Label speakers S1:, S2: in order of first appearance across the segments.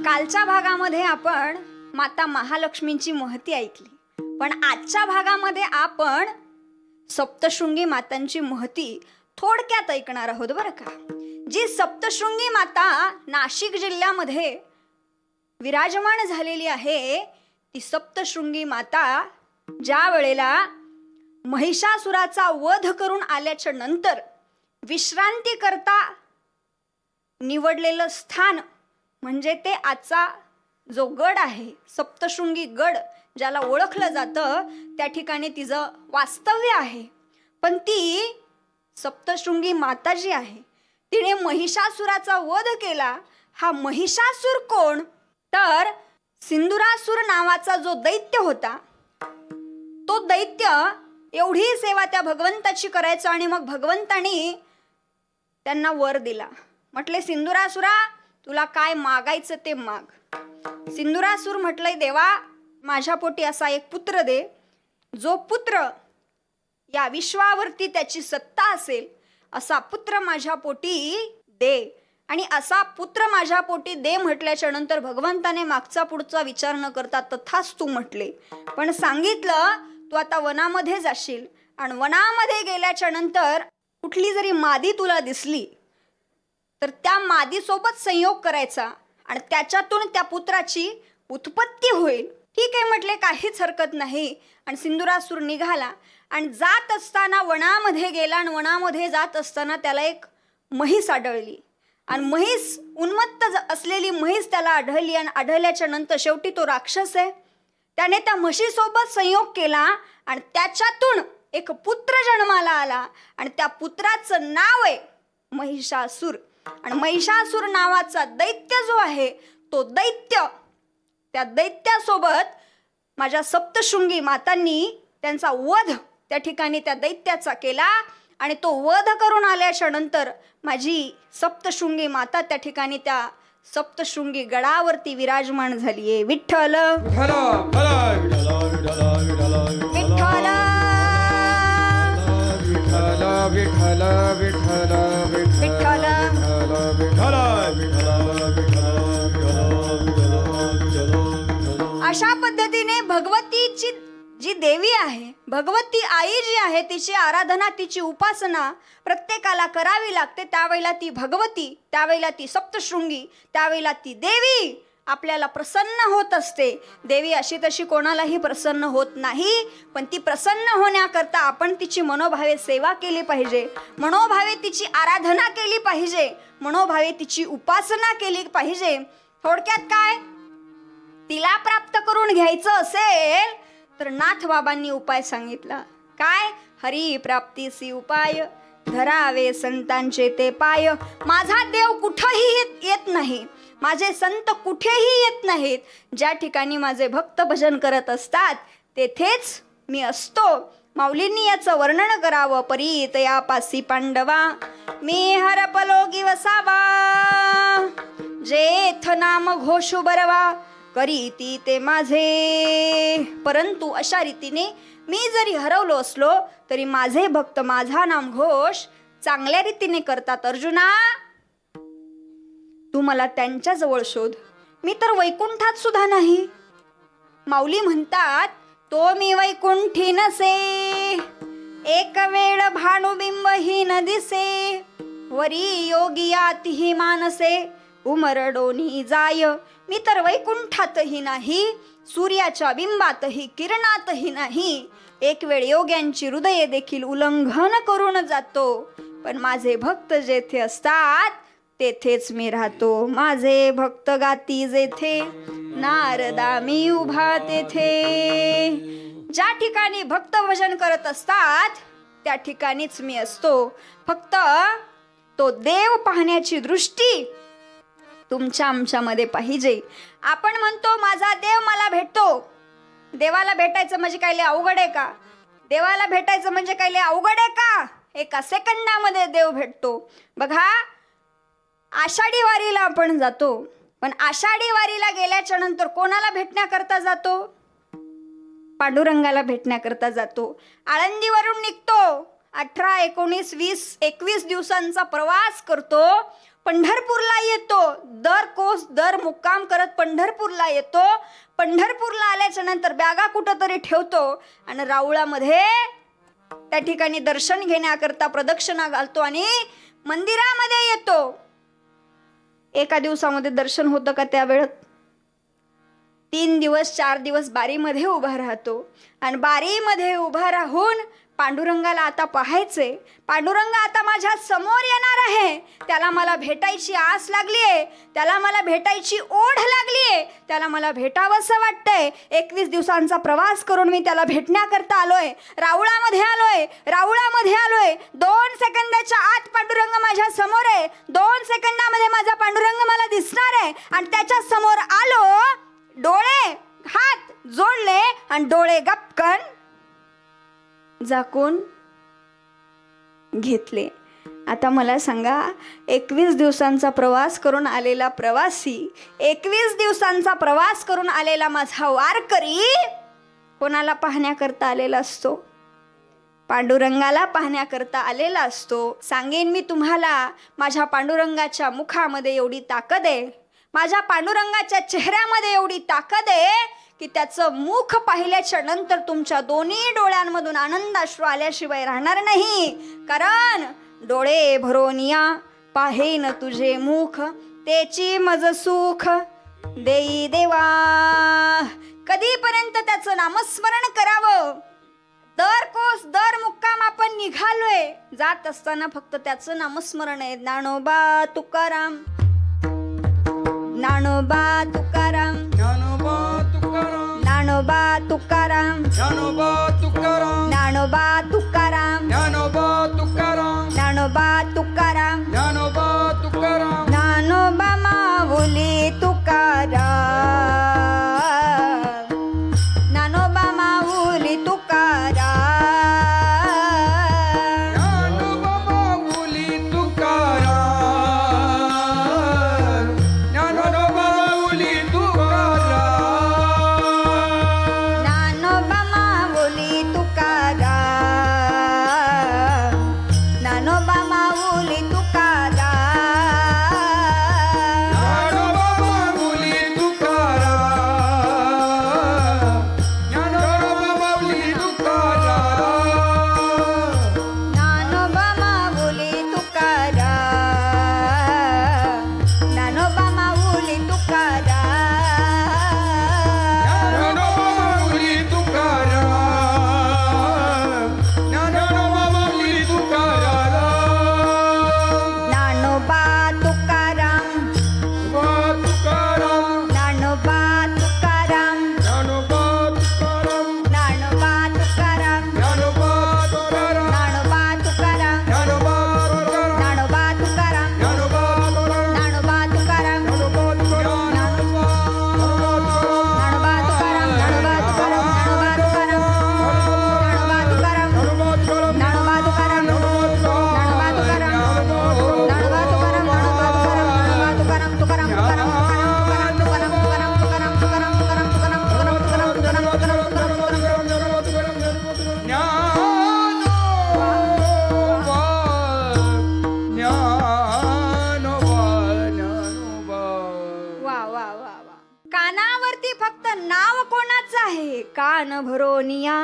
S1: कालच्या भागामध्ये आपण माता महालक्ष्मींची महती ऐकली, पण आजच्या भागामध्ये आपण सप्तशृंगी मातांची महती थोडक्यात ऐकणार आहोत बरं का. जी सप्तशृंगी माता नाशिक जिल्ह्यामध्ये विराजमान झालेली आहे, ती सप्तशृंगी माता ज्या वेळेला महिषासुराचा वध करून आल्याच्या नंतर विश्रांती करता निवडलेलं स्थान म्हणजे ते आजचा जो गड आहे, सप्तशृंगी गड ज्याला ओळखलं जातं, त्या ठिकाणी तिचं वास्तव्य आहे. पण ती सप्तशृंगी माता जी आहे, तिने महिषासुराचा वध केला. हा महिषासुर कोण? तर सिंदुरासुर नावाचा जो दैत्य होता, तो दैत्य एवढी सेवा त्या भगवंताची करायचा आणि मग भगवंतानी त्यांना वर दिला. म्हटले, सिंदुरासुरा तुला काय मागायचं ते माग. सिंदुरासुर म्हटलंय, देवा माझ्या पोटी असा एक पुत्र दे, जो पुत्र या विश्वावरती त्याची सत्ता असेल असा पुत्र माझ्या पोटी दे. आणि असा पुत्र माझ्या पोटी दे म्हटल्याच्या नंतर भगवंताने मागचा पुढचा विचार न करता तथास्तु म्हटले. पण सांगितलं, तू आता वनामध्ये जाशील आणि वनामध्ये गेल्याच्या नंतर कुठली जरी मादी तुला दिसली तर त्या मादीसोबत संयोग करायचा आणि त्याच्यातून त्या पुत्राची उत्पत्ती होईल. ठीक आहे म्हटले, काहीच हरकत नाही. आणि सिंदुरासुर निघाला आणि जात असताना वनामध्ये गेला आणि वनामध्ये जात असताना त्याला एक म्हैस आढळली आणि म्हैस उन्मत्त असलेली म्हैस त्याला आढळली आणि आढळल्याच्या नंतर शेवटी तो राक्षस आहे, त्याने त्या म्हशीसोबत संयोग केला आणि त्याच्यातून एक पुत्र जन्माला आला आणि त्या पुत्राचं नाव आहे महिषासुर. आणि महिषासुर नावाचा दैत्य जो आहे, तो दैत्य, त्या दैत्यासोबत माझ्या सप्तशृंगी मातांनी त्यांचा वध त्या ठिकाणी त्या दैत्याचा केला. आणि तो वध करून आल्याच्या नंतर माझी सप्तशृंगी माता त्या ठिकाणी त्या सप्तशृंगी गडावरती विराजमान झाली आहे. विठ्ठल विठ्ठल विठ्ठल अशा पद्धतीने भगवतीची जी देवी आहे, भगवती आई जी आहे, तिची आराधना, तिची उपासना प्रत्येकाला करावी लागते. त्यावेळेला ती भगवती, त्यावेळेला ती सप्तशृंगी, त्यावेळेला ती देवी आपल्याला प्रसन्न होत असते. देवी अशी तशी कोणालाही प्रसन्न होत नाही, पण ती प्रसन्न होण्याकरता आपण तिची मनोभावे सेवा केली पाहिजे, मनोभावे तिची आराधना केली पाहिजे, मनोभावे तिची उपासना केली पाहिजे. थोडक्यात काय, तिला प्राप्त करून घ्यायचं असेल तर नाथ बाबांनी उपाय सांगितला. काय? हरी प्राप्तीसी उपाय धरावे संतांचे ते पाय. माझा देव कुठेही येत नाही, माझे संत कुठेही येत नाहीत. ज्या ठिकाणी माझे भक्त भजन करत असतात तेथेच मी असतो. माऊलींनी याचं वर्णन करावं. परीत या पासी पांडवा मी हरपलोगी वसावा, जेथ नाम घोषू बरवा करीती ते माझे. परंतु अशा रीतीने मी जरी हरवलो असलो तरी माझे भक्त माझा नामघोष चांगल्या रीतीने करतात. अर्जुना, तू मला त्यांच्या जवळ शोध, मी तर वैकुंठात सुद्धा नाही. माऊली म्हणतात, तो मी वैकुंठी नसे, एक वेळ भानुबिंब ही न दिसे, वरी योगियातिही मानसे उमरडोनी जाय. मी तर वैकुंठातही नाही, सूर्याच्या बिंबातही किरणातही नाही. एक वेळ योग्यांची हृदये देखील उल्लंघन करून जातो, पण माझे भक्त जेथे असतात तेथेच मी राहतो. माझे भक्त गाती जेथे, नारदा मी उभा तेथे. ज्या ठिकाणी भक्त भजन करत असतात त्या ठिकाणीच मी असतो. फक्त तो देव पाहण्याची दृष्टी तुमच्या आमच्यामध्ये पाहिजे. आपण म्हणतो माझा देव मला भेटतो. देवाला भेटायचं म्हणजे काय लय अवघड आहे का? देवाला भेटायचं म्हणजे काय लय अवघड आहे का? एका सेकंदामध्ये देव भेटतो. बघा, आषाढी वारीला आपण जातो, पण आषाढी वारीला गेल्याच्या नंतर कोणाला भेटण्याकरता जातो? पांडुरंगाला भेटण्याकरता जातो. आळंदीवरून निघतो, 18, 19, 20, 21 दिवसांचा प्रवास करतो, पंढरपूरला येतो. दर कोस दर मुक्काम करत पंढरपूरला येतो. पंढरपूरला आल्याच्या नंतर बॅगा कुठंतरी ठेवतो आणि राऊळामध्ये त्या ठिकाणी दर्शन घेण्याकरता प्रदक्षिणा घालतो आणि मंदिरामध्ये येतो. एका दिवसामध्ये दर्शन होतं का? त्या वेळेत 3 दिवस 4 दिवस बारीमध्ये उभा राहतो आणि बारीमध्ये उभा राहून पांडुरंगाला आता पाहायचे. पांडुरंग आता माझ्या समोर येणार आहे. त्याला मला भेटायची आस लागलीये, त्याला मला भेटायची ओढ लागलीये, त्याला मला भेटावंसं वाटतंय. 21 दिवसांचा प्रवास करून मी त्याला भेटण्याकरता आलोय. राऊळामध्ये आलोय. 2 सेकंदाच्या आत पांडुरंग माझ्या समोर आहे. 2 सेकंदामध्ये माझा पांडुरंग मला दिसणार आहे आणि त्याच्या समोर आलो. डोळे हात जोडले आणि डोळे गपकन झाकून घेतले. आता मला सांगा, 21 दिवसांचा प्रवास करून आलेला प्रवासी, 21 दिवसांचा प्रवास करून आलेला माझा वारकरी कोणाला पाहण्याकरता आलेला असतो? पांडुरंगाला पाहण्याकरता आलेला असतो. सांगेन मी तुम्हाला, माझ्या पांडुरंगाच्या मुखामध्ये एवढी ताकद आहे, माझ्या पांडुरंगाच्या चेहऱ्यामध्ये एवढी ताकद आहे की त्याचं मुख पाहिल्याच्या नंतर तुमच्या दोन्ही डोळ्यांमधून आनंदाश्रू आल्याशिवाय राहणार नाही. कारण डोळे भरोनिया पाहेन तुझे मुख, तेची मज सुख देई देवा. कधीपर्यंत त्याचं नामस्मरण करावं? दर कोस दर मुक्काम आपण निघालोय, जात असताना फक्त त्याचं नामस्मरण आहे. ज्ञानोबा तुकाराम, ज्ञानोबा तुकाराम,
S2: ज्ञानोबा तुकाराम,
S1: ज्ञानोबा तुकाराम,
S2: ज्ञानोबा तुकाराम,
S1: ज्ञानोबा तुकाराम,
S2: ज्ञानोबा तुकाराम,
S1: ज्ञानोबा तुकाराम,
S2: ज्ञानोबा तुकाराम,
S1: ज्ञानोबा माऊली तुकाराम, ज्ञानोबा माऊली तुकाराम,
S2: ज्ञानोबा माऊली तुकाराम, ज्ञानोबा माऊली तुकाराम,
S1: ज्ञानोबा माऊली तुकाराम, ज्ञानोबा माऊली तुकाराम,
S2: ज्ञानोबा माऊली तुकाराम, ज्ञानोबा माऊली तुकाराम,
S1: ज्ञानोबा माऊली तुकाराम, ज्ञानोबा माऊली तुकाराम,
S2: ज्ञानोबा माऊली तुकाराम, ज्ञानोबा माऊली तुकाराम,
S1: ज्ञानोबा तुकाराम,
S2: ज्ञानोबा तुकाराम,
S1: ज्ञानोबा तुकाराम,
S2: ज्ञानोबा तुकाराम,
S1: ज्ञानोबा तुकाराम,
S2: ज्ञानोबा तुकाराम,
S1: ज्ञानोबा तुकाराम,
S2: ज्ञानोबा तुकाराम,
S1: ज्ञानोबा तुकाराम,
S2: ज्ञानोबा
S1: ज्ञानोबा तुकाराम,
S2: तुकाराम, ज्ञानोबा
S1: वा वा वा वा. कानावरती फक्त नाव कोणाचं आहे? कान भरोनिया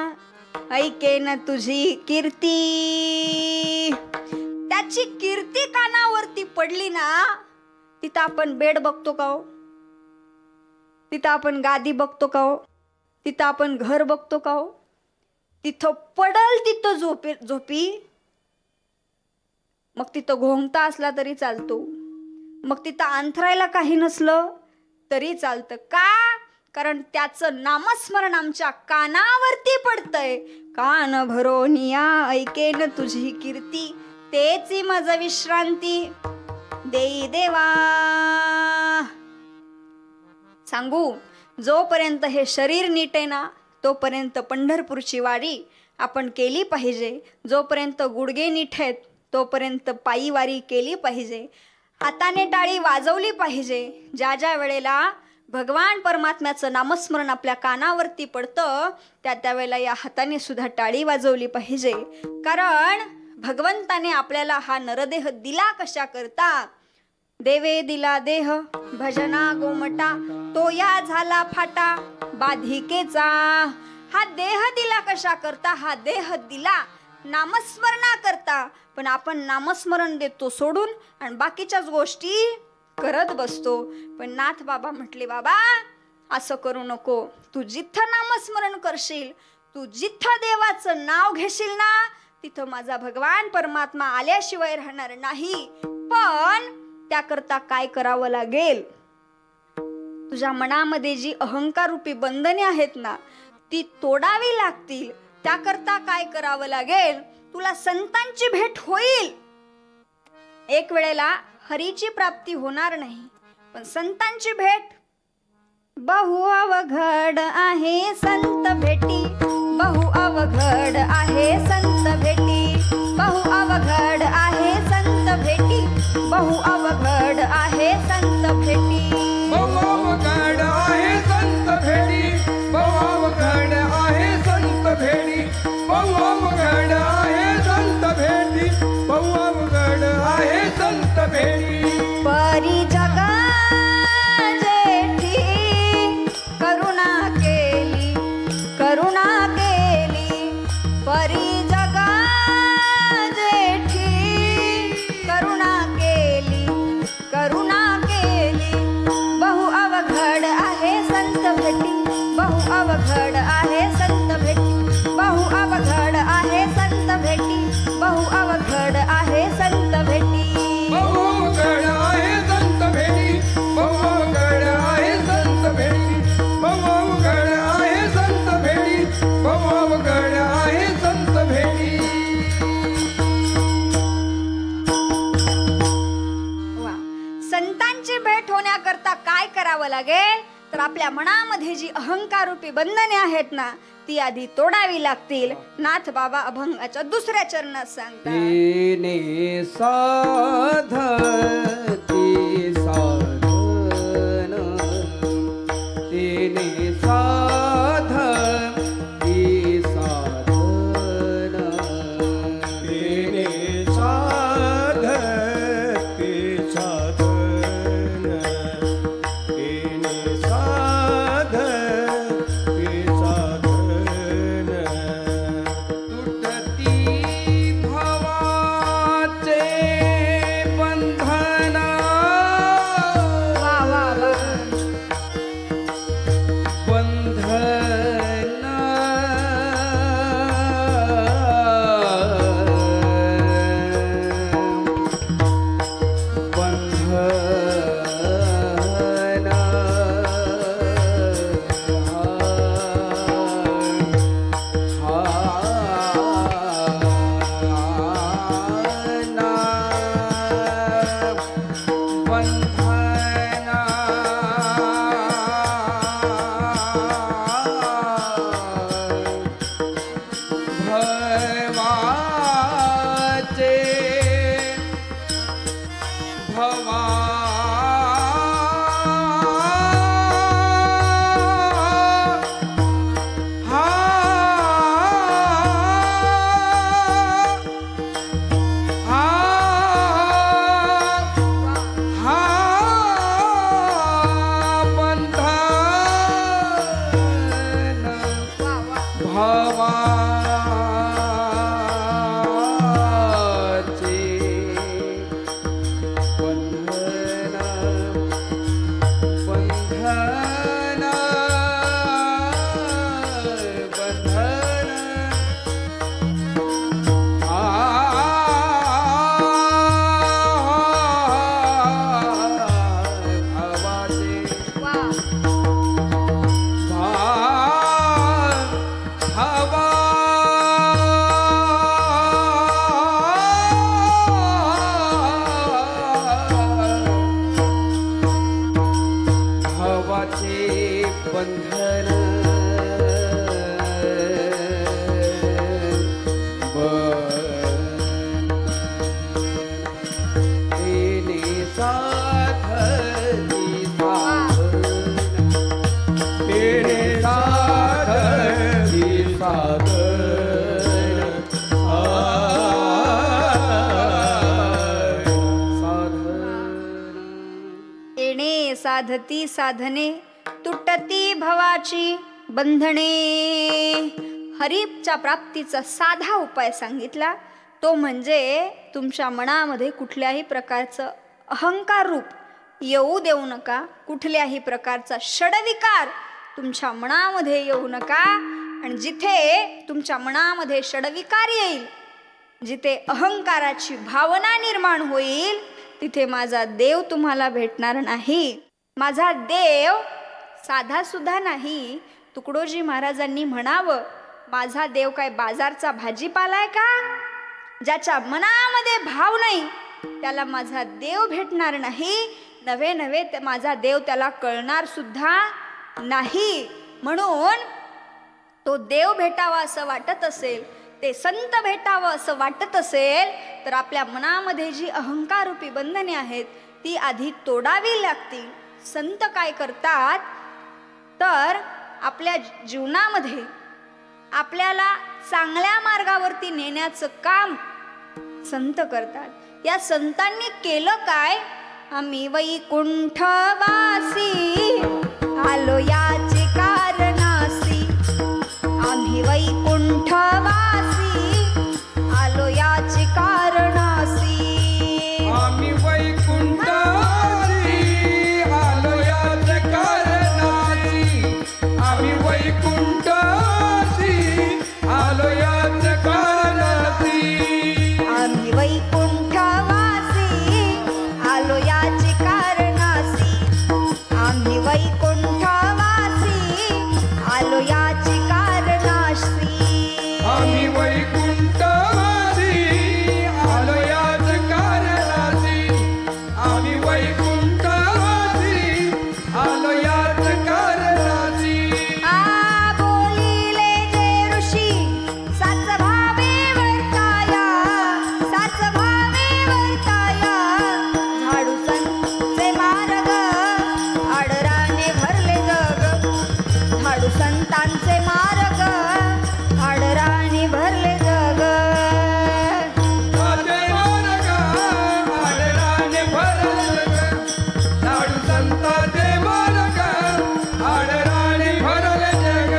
S1: ऐकेन तुझी कीर्ती. त्याची कीर्ती कानावरती पडली ना, तिथं आपण बेड बघतो का हो? तिथं आपण गादी बघतो का हो? तिथं आपण घर बघतो का हो? तिथं पडल तिथं झोपी. मग तिथं घोंगता असला तरी चालतो, मग तिथं अंथरायला काही नसलं तरी चालतं. का? कारण त्याचं नामस्मरण आमच्या कानावरती पडतंय. कान भरोनिया ऐकेन तुझी कीर्ती, तेची मज विश्रांती देई देवा. सांगू, जोपर्यंत हे शरीर नीट आहे ना तोपर्यंत पंढरपूरची वारी आपण केली पाहिजे. जोपर्यंत गुडघे नीट आहेत तोपर्यंत पायी वारी केली पाहिजे. हाताने टाळी वाजवली पाहिजे. ज्या ज्या वेळेला भगवान परमात्म्याचं नामस्मरण आपल्या कानावरती पडतं त्या वेळेला या हाताने सुद्धा टाळी वाजवली पाहिजे. कारण भगवंताने आपल्याला हा नरदेह दिला कशा करता. देवे दिला देह भजना गोमटा, तो या झाला फाटा बाधिकेचा. हा देह दिला कशा करता. हा देह दिला नामस्मरणा करता. पण आपण नामस्मरण देतो सोडून आणि बाकीच्याच गोष्टी करत बसतो. पण नाथ बाबा म्हटले, बाबा असं करू नको. तू जिथं नामस्मरण करशील, तू जिथं देवाचं नाव घेशील ना तिथं माझा भगवान परमात्मा आल्याशिवाय राहणार नाही. पण त्याकरता काय करावं लागेल. तुझ्या मनामध्ये जी अहंकार रूपी बंधने आहेत ना ती तोडावी लागतील. त्याकरता काय करावं लागेल. तुला संतांची भेट होईल. एक वेळेला हरीची प्राप्ती होणार नाही पण संतांची भेट. बहु अवघड आहे संत भेटी, बहु अवघड आहे संत भेटी, बहु अवघड आहे संत भेटी, बहु अवघड आहे संत भेटी.
S3: बहु अवघड आहे संत भेटी, बहु अवघड आहे संत भेटी, बहु अवघड आहे संत भेटी, बहु अवघड आहे संत भेटी.
S1: परी जगा जेठी करुणा केली, करुणा केली. परी जगा जेठी करुणा केली, करुणा केली. बहु अवघड आहे संत भेटी, बहु अवघड आहे संत भेटी, बहु अवघड आहे संत भेटी, बहु अवघड आहे संत भेटी.
S3: बहु अवघड आहे संत भेटी, बहु अवघड आहे संत भेटी, बहु अवघड आहे संत भेटी, बहु अवघड आहे संत भेटी.
S1: वा. संतांची भेट होण्याकरता काय करावं लागेल तर आपल्या मनामध्ये जी अहंकार रूपी बंधने आहेत ना ती आधी तोडावी लागतील. नाथ बाबा अभंगाच्या दुसऱ्या चरणात सांगतात.
S4: तेने साधती साधन, तेने साधती साधन,
S5: तेने साधते साधन, तेने साधते साधन.
S4: तुटती भवाचे बंधन.
S1: वा वा वा.
S4: बंधन बंधन भवाचे भवा हा हा हा बंधन भवाचे बंधन बंधन बंधन भवाचे
S1: वा. येणे साधती साधने तुटती भवाची बंधने. हरीच्या प्राप्तीचा साधा उपाय सांगितला, तो म्हणजे तुमच्या मनामध्ये कुठल्याही प्रकारचं अहंकार रूप येऊ देऊ नका. कुठल्याही प्रकारचा षडविकार तुमच्या मनामध्ये येऊ नका. आणि जिथे तुमच्या मनामध्ये षडविकार येईल, जिथे अहंकाराची भावना निर्माण होईल, तिथे माझा देव तुम्हाला भेटणार नाही. माझा देव साधा सुद्धा नाही. तुकडोजी महाराजांनी म्हणावं, माझा देव काय बाजारचा भाजीपाला आहे का? ज्याच्या मनामध्ये भाव नाही त्याला माझा देव भेटणार नाही. नव्हे माझा देव त्याला कळणार सुद्धा नाही. म्हणून तो देव भेटावा असं वाटत असेल, ते संत भेटावं असं वाटत असेल, तर आपल्या मनामध्ये जी अहंकार रूपी बंधने आहेत ती आधी तोडावी लागतील. संत काय करतात तर आपल्या जीवनामध्ये आपल्याला चांगल्या मार्गावरती नेण्याचं काम संत करतात. या संतांनी केलं काय? आम्ही वैकुंठवासी आलो याचे कारणासी. आम्ही वैकुंठवासी आलो याचे कारणासी.
S3: आम्ही वैकुंठवासी आलो याचे कारणासी. आम्ही वैकुंठवासी आलो याचे कारणासी.
S1: आम्ही वैकुंठवासी आलो याचे कारणासी. आम्ही वैकुंठवासी आलो याचे कारणासी.
S3: आम्ही वैकुंठवासी आलो याचे कारणासी. आम्ही वैकुंठवासी आलो याचे कारणासी.
S1: आ बोलिले जे ऋषी साच भावे वर्ताया. साच भावे वर्ताया. झाडू संतचे मार्ग आडराने भरले जग. झाडू संतांचे मार्ग आडराने भरले जग.
S3: माझे मार्ग आडराने भरले जग. झाडू संतांचे मार्ग आडराने भरले जग.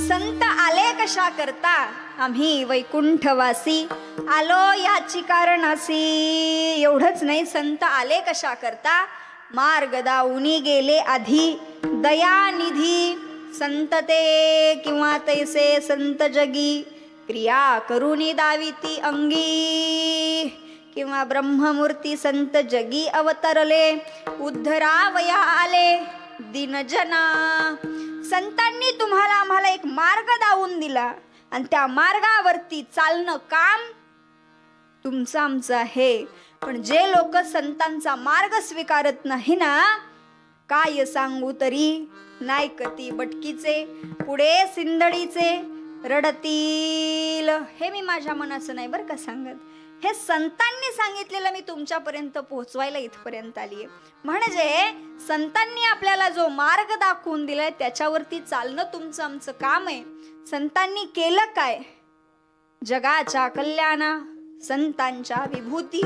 S1: संत आले कशा करता? आम्ही वैकुंठवासी आलो याची कारणासी. एवढंच नाही, संत आले कशा करता? मार्ग दाऊनी गेले आधी दयानिधी. संत ते किंवा तैसे संत जगी क्रिया करुनी दाविती अंगी. किंवा ब्रह्ममूर्ती संत जगी अवतरले उद्धरावया आले दिनजना. संतांनी तुम्हाला आम्हाला एक मार्ग दावून दिला आणि त्या मार्गावरती चालणं काम तुमचं आमचं आहे. पण जे लोक संतांचा मार्ग स्वीकारत नाही ना, काय सांगू तरी नायकती बटकीचे पुढे सिंदडीचे रडतील. हे मी माझ्या मनाचं नाही बरं का सांगत, हे संतांनी सांगितलेलं मी तुमच्यापर्यंत पोहोचवायला इथपर्यंत आली आहे. म्हणजे संतांनी आपल्याला जो मार्ग दाखवून दिलाय त्याच्यावरती चालणं तुमचं आमचं काम आहे. संतांनी केलं काय? जगाच्या कल्याणा संतांच्या विभूती.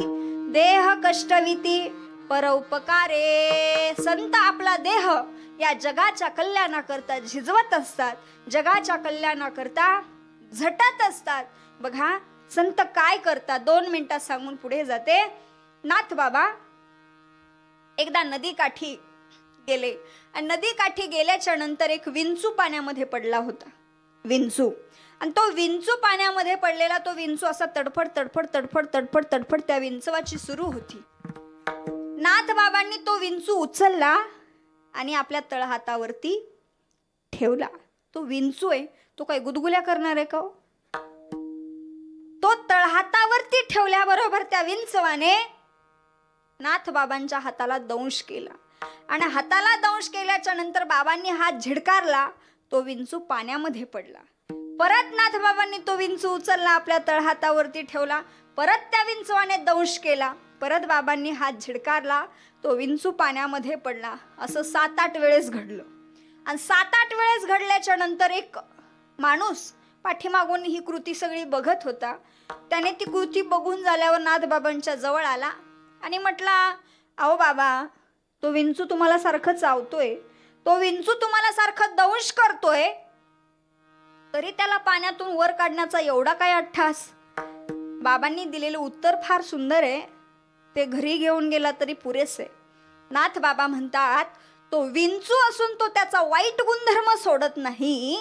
S1: देह कष्टविती परोपकारे. संत आपला देह या जगाच्या कल्याणाकरता झिजवत असतात, जगाच्या कल्याणाकरता झटत असतात. बघा संत काय करतात, 2 मिनिटात सांगून पुढे जाते. नाथ बाबा एकदा नदीकाठी गेले आणि नदीकाठी गेल्याच्या नंतर एक विंचू पाण्यामध्ये पडला होता. विंचू, आणि तो विंचू पाण्यामध्ये पडलेला, तो विंचू असा तडफड तडफड तडफड तडफड तडफड त्या विंचवाची सुरू होती. नाथ बाबांनी तो विंचू उचलला आणि आपल्या तळहातावरती ठेवला. तो विंचू आहे, तो काय गुदगुल्या करणार आहे का? तो तळहातावरती ठेवल्याबरोबर त्या विंचवाने नाथ बाबांच्या हाताला दंश केला आणि हाताला दंश केल्याच्या नंतर बाबांनी हात झिडकारला, तो विंचू पाण्यामध्ये पडला. परत नाथ बाबांनी तो विंचू उचलला, आपल्या तळहातावरती ठेवला, परत त्या विंचवाने दंश केला, परत बाबांनी हात झिडकारला, तो विंचू पाण्यामध्ये पडला. असं 7-8 वेळेस घडलं. आणि 7-8 वेळेस घडल्याच्या नंतर एक माणूस पाठीमागून ही कृती सगळी बघत होता. त्याने ती कृती बघून झाल्यावर नाथबाबांच्या जवळ आला आणि म्हटला, अहो बाबा, तो विंचू तुम्हाला सारखं चावतोय, तो विंचू तुम्हाला सारखं दंश करतोय, तरी त्याला पाण्यातून वर काढण्याचा एवढा काय अट्ठास? बाबांनी दिलेलं उत्तर फार सुंदर आहे. ते घरी घेऊन गेला तरी पुरेसे. नाथ बाबा म्हणतात, तो विंचू असून तो त्याचा वाईट गुणधर्म सोडत नाही.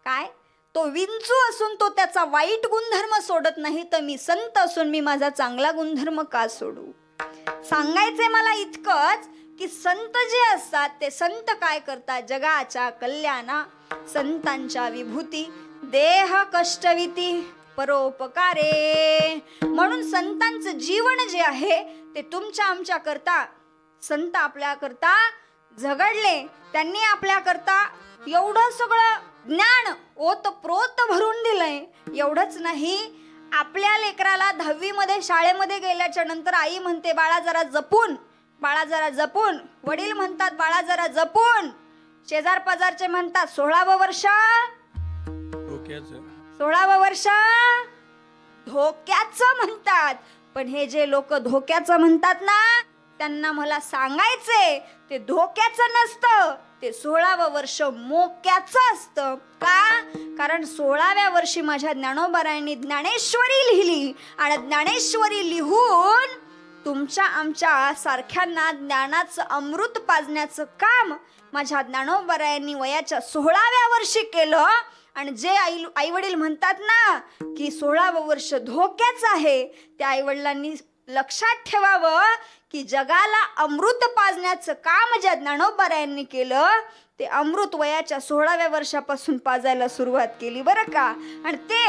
S1: काय? तो विंचू असून तो त्याचा वाईट गुणधर्म सोडत नाही, तर मी संत असून मी माझा चांगला गुणधर्म का सोडू? सांगायचे मला इतकंच की संत जे असतात ते संत काय करतात? जगाच्या कल्याणा संतांच्या विभूती, देह कष्टविती परोपकारे. म्हणून संतांचं जीवन जे आहे ते तुमच्या आमच्या करता, संत आपल्या करता झगडले, त्यांनी आपल्या करता एवढं सगळं ज्ञान ओतप्रोत भरून दिलंय. एवढंच नाही, आपल्या लेकराला 10वी मध्ये शाळेमध्ये गेल्याच्या नंतर आई म्हणते, बाळा जरा जपून, बाळा जरा जपून. वडील म्हणतात, बाळा जरा जपून. शेजार पाजारचे म्हणतात 16वं वर्ष, 16वं वर्ष धोक्याचं म्हणतात. पण हे जे लोक धोक्याचं म्हणतात ना, त्यांना मला सांगायचे, ते धोक्याचं नसतं, ते 16वं वर्ष मोक्याचं असतं. का? कारण 16व्या वर्षी माझ्या ज्ञानोबारायांनी ज्ञानेश्वरी लिहिली आणि ज्ञानेश्वरी लिहून तुमच्या आमच्या सारख्यांना ज्ञानाचं अमृत पाजण्याचं काम माझ्या ज्ञानोबारायांनी वयाच्या 16व्या वर्षी केलं. आणि जे आई वडील म्हणतात ना की 16वं वर्ष धोक्याचं आहे, त्या आई वडिलांनी लक्षात ठेवावं की जगाला अमृत पाजण्याचं काम ज्या ज्ञानोबारायांनी केलं, ते अमृत वयाच्या 16व्या वर्षापासून पाजायला सुरुवात केली बरं का. आणि ते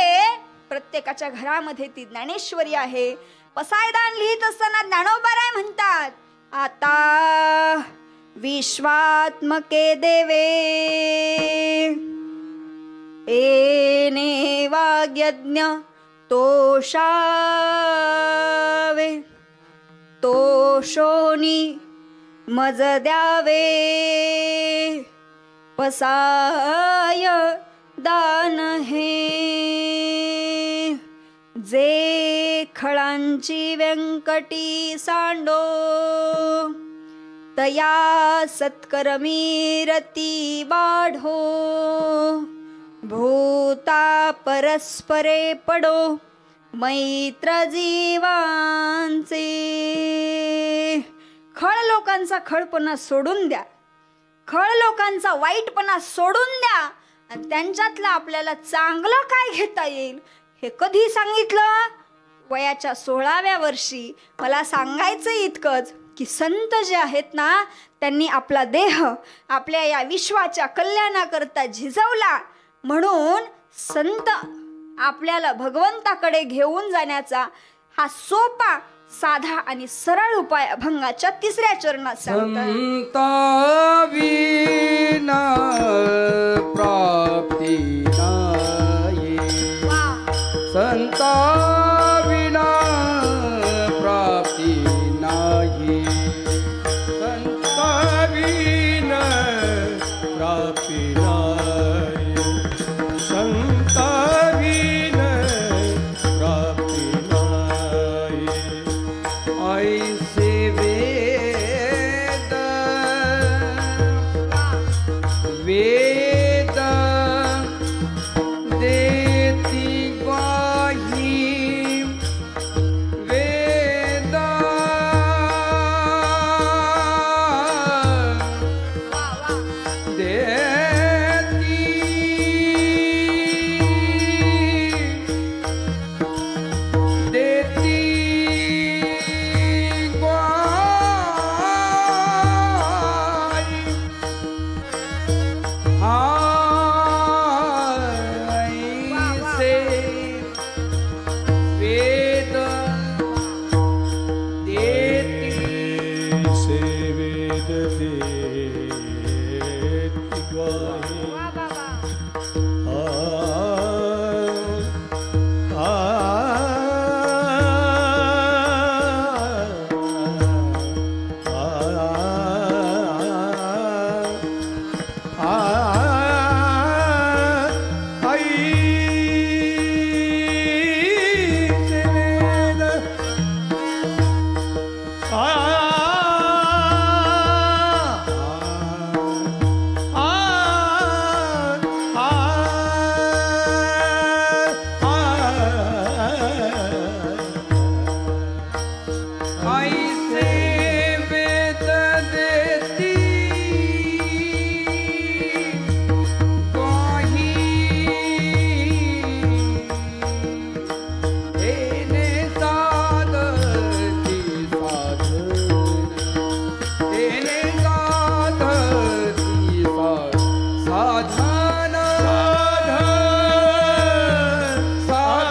S1: प्रत्येकाच्या घरामध्ये ती ज्ञानेश्वरी आहे. पसायदान लिहित असताना ज्ञानोबाराय म्हणतात, आता विश्वात्मके देवे एने वाग्यज्ञ तोषावे तोषोनी मज द्यावे पसाय दान हे जे खळांची व्यंकटी सांडो तया सत्कर्मी रती बाढो भूता परस्परे पडो मैत्र जीवांचे. खळ लोकांचा खळपणा सोडून द्या, खळ लोकांचा वाईटपणा सोडून द्या आणि त्यांच्यातलं आपल्याला चांगलं काय घेता येईल हे कधी सांगितलं? वयाच्या 16व्या वर्षी. मला सांगायचं इतकंच की संत जे आहेत ना, त्यांनी आपला देह आपल्या या विश्वाच्या कल्याणाकरता झिजवला. म्हणून संत आपल्याला भगवंताकडे घेऊन जाण्याचा हा सोपा, साधा आणि सरळ उपाय अभंगाच्या 3ऱ्या चरणात सांगतात.
S4: संता विना प्राप्ती नाही, संता विना प्राप्ती नाही,
S5: संता विना प्राप्ती नाही, संता विना प्राप्ती नाही.
S4: ऐसे वेद वेद देती ग्वाही, वेद देती ऐसे वेद देती ग्वाही येणे साधती साधन येणे साधती साधन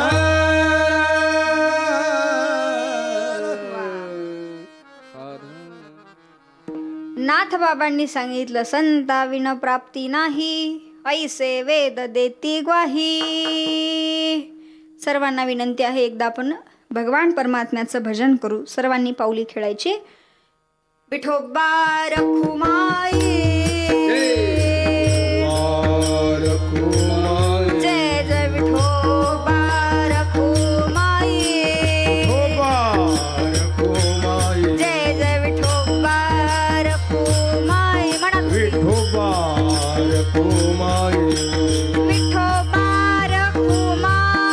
S1: नाथ बाबांनी सांगितलं संता विन प्राप्ती नाही, ऐसे वेद देती ग्वाही. सर्वांना विनंती आहे, एकदा आपण भगवान परमात्म्याचं भजन करू. सर्वांनी पाऊली खेळायची. विठोबा रखुमाई जय जय विठोबा रखुमाई जय जय विठोबा रखुमाई म्हणा विठोबा रखुमाई विठोबा रखुमाई विठोबा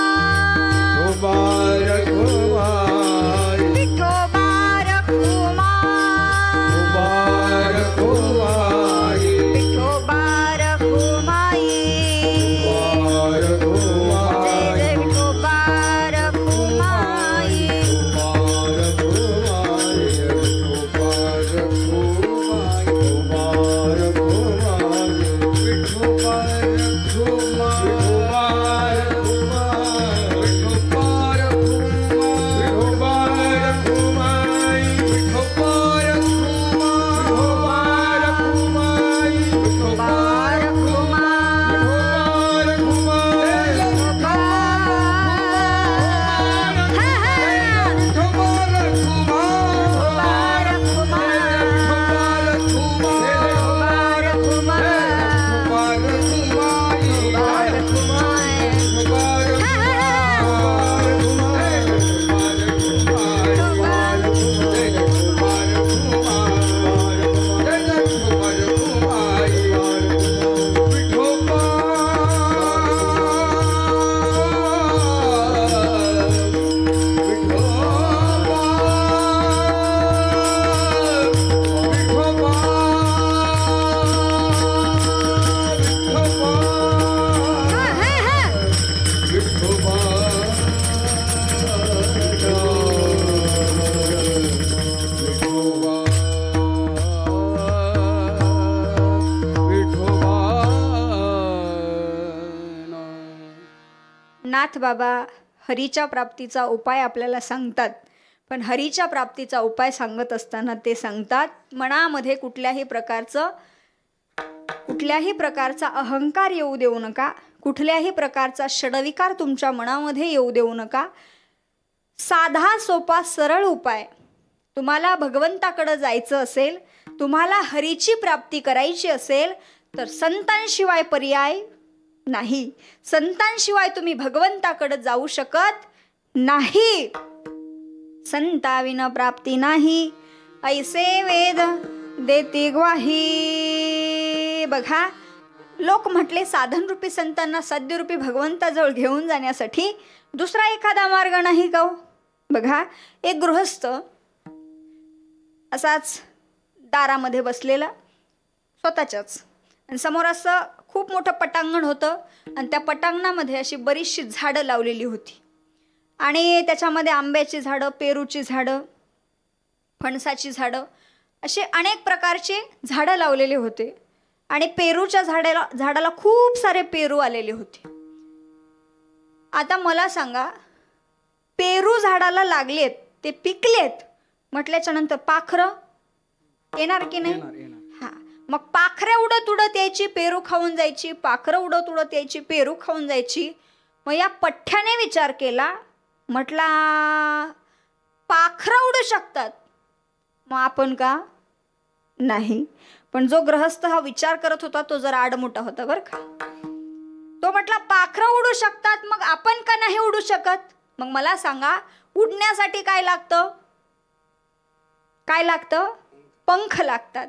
S1: नाथ बाबा हरीच्या प्राप्तीचा उपाय आपल्याला सांगतात, पण हरीच्या प्राप्तीचा उपाय सांगत असताना ते सांगतात मनामध्ये कुठल्याही प्रकारचा अहंकार येऊ देऊ नका, कुठल्याही प्रकारचा षडविकार तुमच्या मनामध्ये येऊ देऊ नका. साधा सोपा सरळ उपाय. तुम्हाला भगवंताकडे जायचं असेल, तुम्हाला हरीची प्राप्ती करायची असेल तर संतांशिवाय पर्याय नाही. संतांशिवाय तुम्ही भगवंताकडे जाऊ शकत नाही. संताविना प्राप्ती नाही, ऐसे वेद देती ग्वाही. बघा, लोक म्हटले साधनरूपी संतांना सद्यरूपी भगवंताजवळ घेऊन जाण्यासाठी दुसरा एखादा मार्ग नाही का? बघा, एक गृहस्थ असाच दारामध्ये बसलेला स्वतःच्याच, आणि समोर असं खूप मोठं पटांगण होतं, आणि त्या पटांगणामध्ये अशी बरीचशी झाडं लावलेली होती, आणि त्याच्यामध्ये आंब्याची झाडं, पेरूची झाडं, फणसाची झाडं, असे अनेक प्रकारचे झाडं लावलेले होते. आणि पेरूच्या झाडाला खूप सारे पेरू आलेले होते. आता मला सांगा, पेरू झाडाला लागलेत, ते पिकलेत म्हटल्याच्या नंतर पाखरं येणार की नाही? हा, मग पाखरं उडत उडत यायची, पेरू खाऊन जायची, पाखरं उडत उडत यायची, पेरू खाऊन जायची. मग या पठ्ठ्याने विचार केला, म्हटला पाखरं उडू शकतात, मग आपण का नाही? पण जो ग्रहस्थ हा विचार करत होता तो जरा आडमोठा होता बरं का. तो म्हटला पाखरं उडू शकतात, मग आपण का नाही उडू शकत? मग मला सांगा, उडण्यासाठी काय लागतं? काय लागतं? पंख लागतात.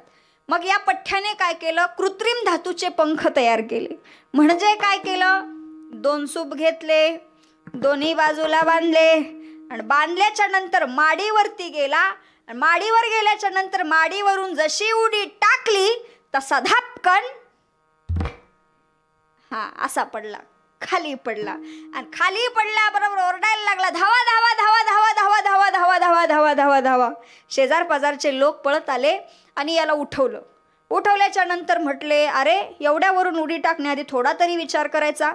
S1: मग या पठ्ठ्याने काय केलं? कृत्रिम धातूचे पंख तयार केले. म्हणजे काय केलं? 2 सूप घेतले, दोन्ही बाजूला बांधले आणि बांधल्याच्या नंतर माडीवरती गेला. आणि माडीवर गेल्याच्या नंतर माडीवरून जशी उडी टाकली तसा धापकन असा पडला, खाली पडला. आणि खाली पडल्याबरोबर ओरडायला लागला, धावा धावा धावा धावा धावा धावा धावा धावा धावा धावा धावा. शेजार पाजारचे लोक पळत आले आणि याला उठवलं. उठवल्याच्या नंतर म्हटले, अरे एवढ्यावरून उडी टाकण्याआधी थोडा तरी विचार करायचा.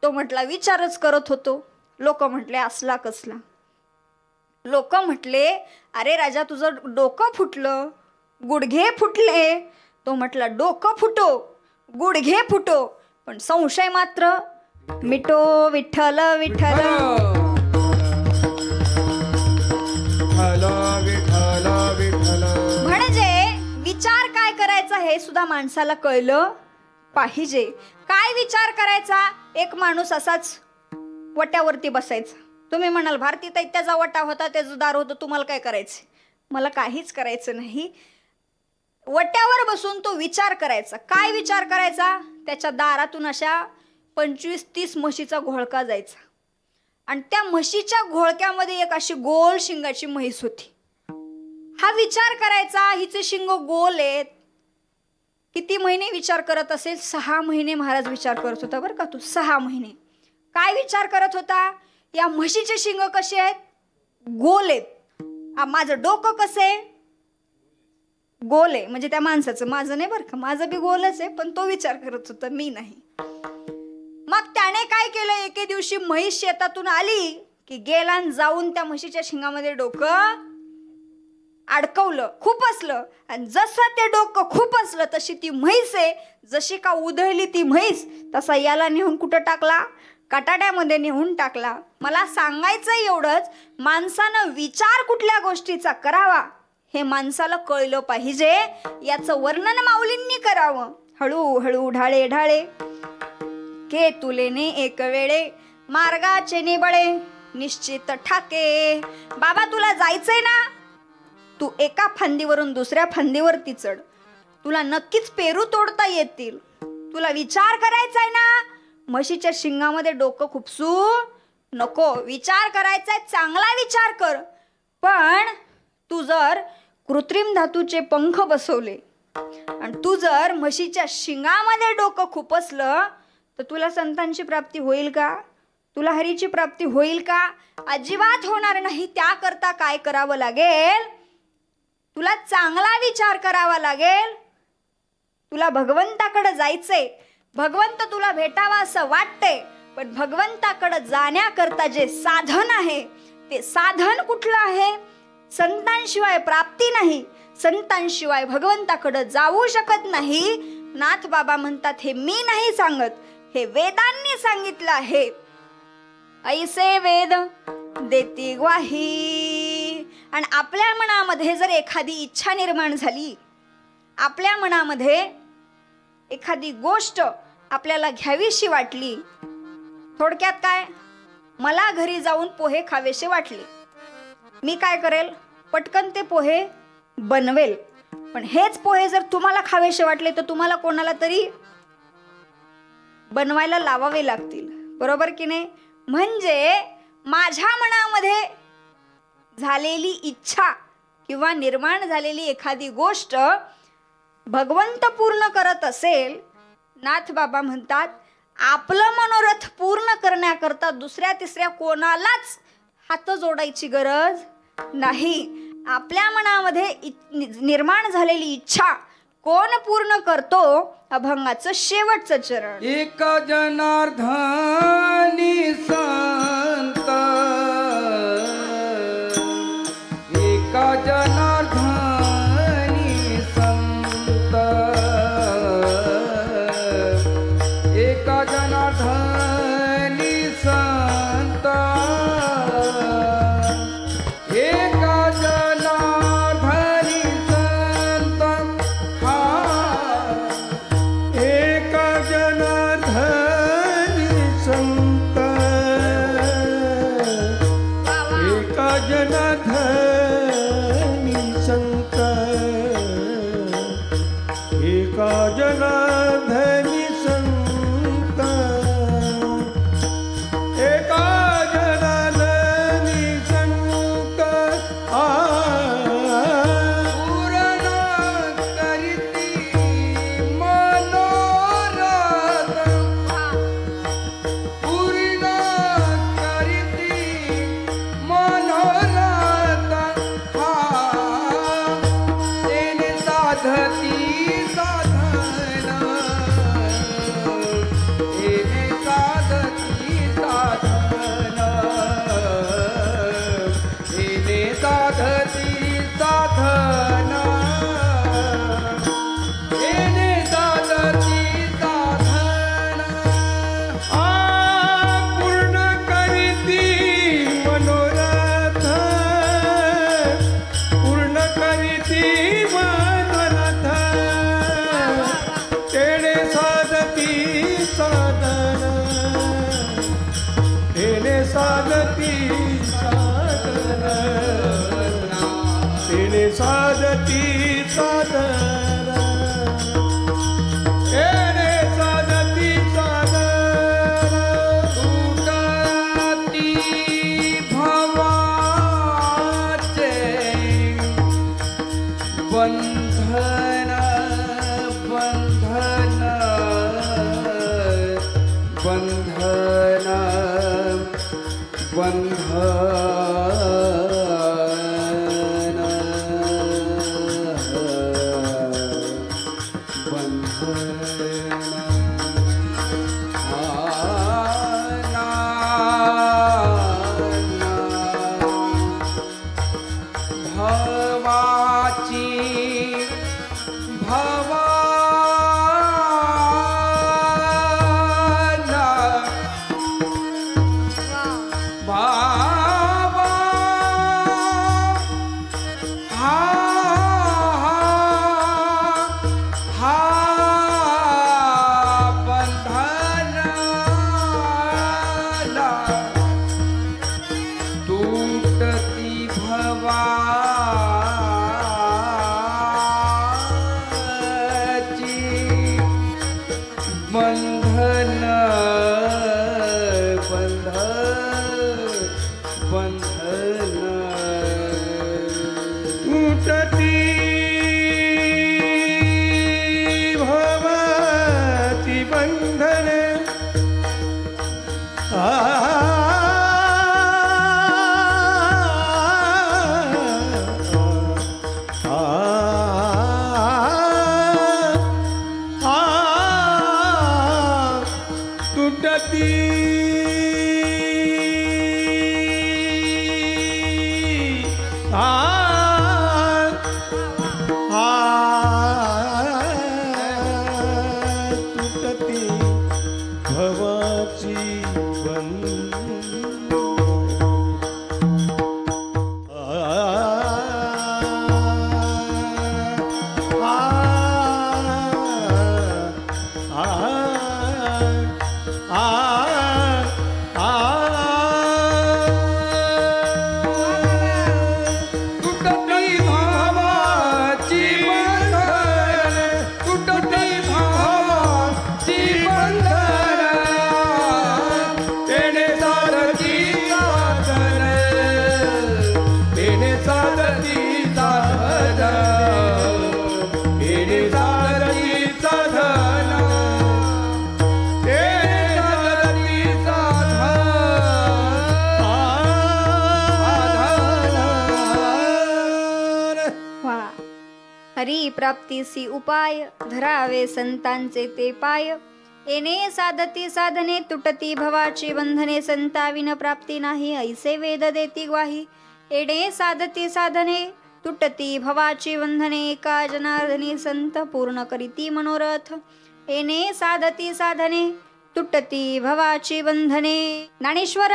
S1: तो म्हटला, विचारच करत होतो. लोक म्हटले, असला कसला? लोक म्हटले, अरे राजा तुझं डोकं फुटलं, गुडघे फुटले. तो म्हटला, डोकं फुटो गुडघे फुटो पण संशय मात्र मिटो. विठ्ठल विठ्ठल म्हणजे विचार काय करायचा हे सुद्धा माणसाला कळलं पाहिजे. काय विचार करायचा? एक माणूस असाच वट्यावरती बसायचा. तुम्ही म्हणाल भारती ताई त्याचा वटा होता, त्याचं दार होतं, तुम्हाला काय करायचं? मला काहीच करायचं नाही. वट्यावर बसून तो विचार करायचा. काय विचार करायचा? त्याच्या दारातून अशा 25-30 म्हशीचा घोळका जायचा आणि त्या म्हशीच्या घोळक्यामध्ये एक अशी गोल शिंगाची म्हैस होती. हा विचार करायचा, हिचे शिंग गोल आहेत. किती महिने विचार करत असेल? 6 महिने महाराज विचार करत होता बरं का. तू 6 महिने काय विचार करत होता? या म्हशीचे शिंग कसे आहेत? गोल आहेत. माझं डोकं कसं आहे? गोल आहे. म्हणजे त्या माणसाचं, माझं नाही बरं का, माझं बी गोलच आहे. पण तो विचार करत होता, मी नाही. मग त्याने काय केलं? एके दिवशी म्हैस शेतातून आली की गेला जाऊन त्या म्हशीच्या शिंगामध्ये डोकं अडकवलं, खुपसलं. आणि जसं ते डोकं खुपसलं तशी ती म्हैस आहे, जशी का उधळली ती म्हैस, तसा याला नेऊन कुठं टाकला? कटाड्यामध्ये नेऊन टाकला. मला सांगायचं एवढंच, माणसानं विचार कुठल्या गोष्टीचा करावा हे माणसाला कळलं पाहिजे. याचं वर्णन माऊलींनी करावं. हळूहळू ढाळे ढाळे के तुलेने एक वेळे मार्गाचे निबळे निश्चित ठाके. बाबा तुला जायचंय ना, तू एका फांदीवरून दुसऱ्या फांदीवरती चढ. तुला नक्कीच पेरू तोडता येतील. तुला विचार करायचाय ना, म्हशीच्या शिंगामध्ये डोकं खुपसू नको. विचार करायचाय, चांगला विचार कर. पण तू जर कृत्रिम धातूचे पंख बसवले आणि तू जर म्हशीच्या शिंगामध्ये डोकं खुपसलं तर तुला संतांची प्राप्ती होईल का? तुला हरीची प्राप्ती होईल का? अजिबात होणार नाही. त्याकरता काय करावं लागेल? तुला चांगला विचार करावा लागेल. तुला भगवंताकडे जायचंय, भगवंत तुला भेटावा असं वाटतंय, पण भगवंताकडे जाण्याकरता जे साधन आहे ते साधन कुठलं आहे? संतांशिवाय प्राप्ती नाही. संतांशिवाय भगवंताकडे जाऊ शकत नाही. नाथ बाबा म्हणतात, हे मी नाही सांगत, हे वेदांनी सांगितलं आहे. ऐसे वेद देती ग्वाही. आणि आपल्या मनामध्ये जर एखादी इच्छा निर्माण झाली, आपल्या मनामध्ये एखादी गोष्ट आपल्याला घ्यावीशी वाटली, थोडक्यात काय, मला घरी जाऊन पोहे खावेसे वाटले, मी काय करेल? पटकन ते पोहे बनवेल. पण हेच पोहे जर तुम्हाला खावेसे वाटले तर तुम्हाला कोणाला तरी बनवायला लावावे लागतील, बरोबर की नाही? म्हणजे माझ्या मनामध्ये झालेली इच्छा किंवा निर्माण झालेली एखादी गोष्ट भगवंत पूर्ण करत असेल, नाथ बाबा म्हणतात आपलं मनोरथ पूर्ण करण्याकरता दुसऱ्या तिसऱ्या कोणालाच हात जोडायची गरज नाही. आपल्या मनामध्ये निर्माण झालेली इच्छा कोण पूर्ण करतो? अभंगाचं शेवटचं चरण.
S3: एक जनार्दनी संत, एक जनार्दनी संत, एक जनार्दनी संत, एक जनार्दनी संत, हा
S5: साधती साधना तेने साधती साधना तेने साधती साधना
S3: तुटती भवाचे बंधन बंधन बंधन भवाची भवाना बाबा हा हा बंधनाला तुटती भवाची बंधन बंधन
S5: तुटती भवाची बंधने तुटती तुटती भवाची
S3: तुटती भावाची बंधन तुटती भावाची बंधन तेने साधती साधन तेने साधती साधन तेने साधती साधन तेने साधती
S1: वा हरी प्राप्तीसी उपाय धरावे संतांचे ते पाय येणे साधती साधने तुटती भवाची बंधने संताविन प्राप्ती नाही ऐसे वेद देती ग्वाही येणे साधती साधने तुटती भवाची बंधने एका जनार्दनी संत पूर्ण करीती मनोरथ येणे साधती साधने तुटती भवाची बंधने ज्ञानेश्वर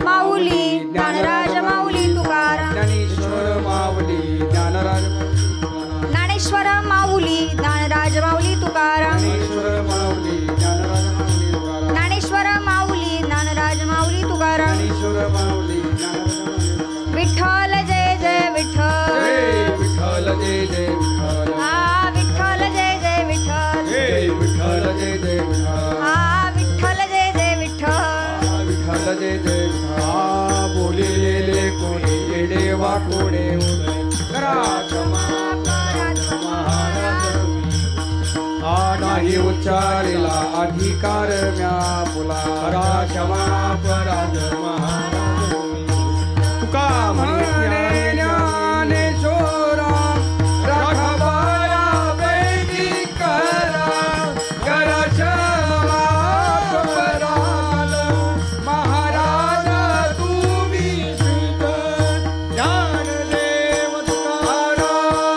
S1: माऊली ज्ञानराज माऊली तुकाराम
S3: ज्ञानेश्वर माऊली ज्ञानराज
S1: ज्ञानेश्वर माऊली ज्ञानराज माऊली तुकाराम
S3: ज्ञानेश्वर माऊली ज्ञानराज माऊली तुकाराम
S1: ज्ञानेश्वर माऊली
S3: ज्ञानेश्वर माऊली
S1: ज्ञानराज माऊली तुकाराम विठ्ठल जय जय विठ्ठल
S3: विठ्ठल जय जय विठ्ठल
S1: हा विठ्ठल जय जय विठ्ठल
S3: विठ्ठल जय जय विठ्ठल
S1: हा विठ्ठल जय जय विठ्ठल
S3: विठ्ठल जय जय विठ्ठल बोलिलेले कोणी येडे वाकोडे करा क्षमा नाही उच्चारला अधिकार म्या पुला करा क्षमा पराध महाराज
S5: तुका म्हणे
S3: ज्ञानेश्वरा राघवाया वैदी करा करा क्षमा पराध महाराज तुम्ही श्रीत
S5: ज्ञानदेव तुकाराम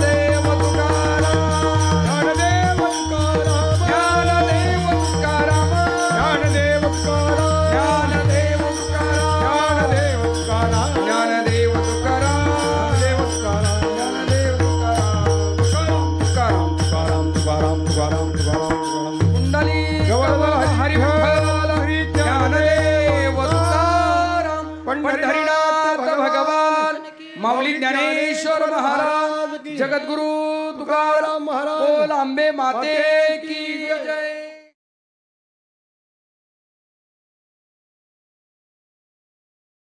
S3: देव तुकाराम
S5: ज्ञानदेव तुकाराम
S3: ज्ञानदेव तुकाराम
S5: ज्ञानदेव तुकाराम
S3: ज्ञानदेव पंढरीनाथ भगवान माऊली ज्ञानेश्वर महाराज जगद्गुरु तुकाराम महाराज बोल आंबे माते की जय.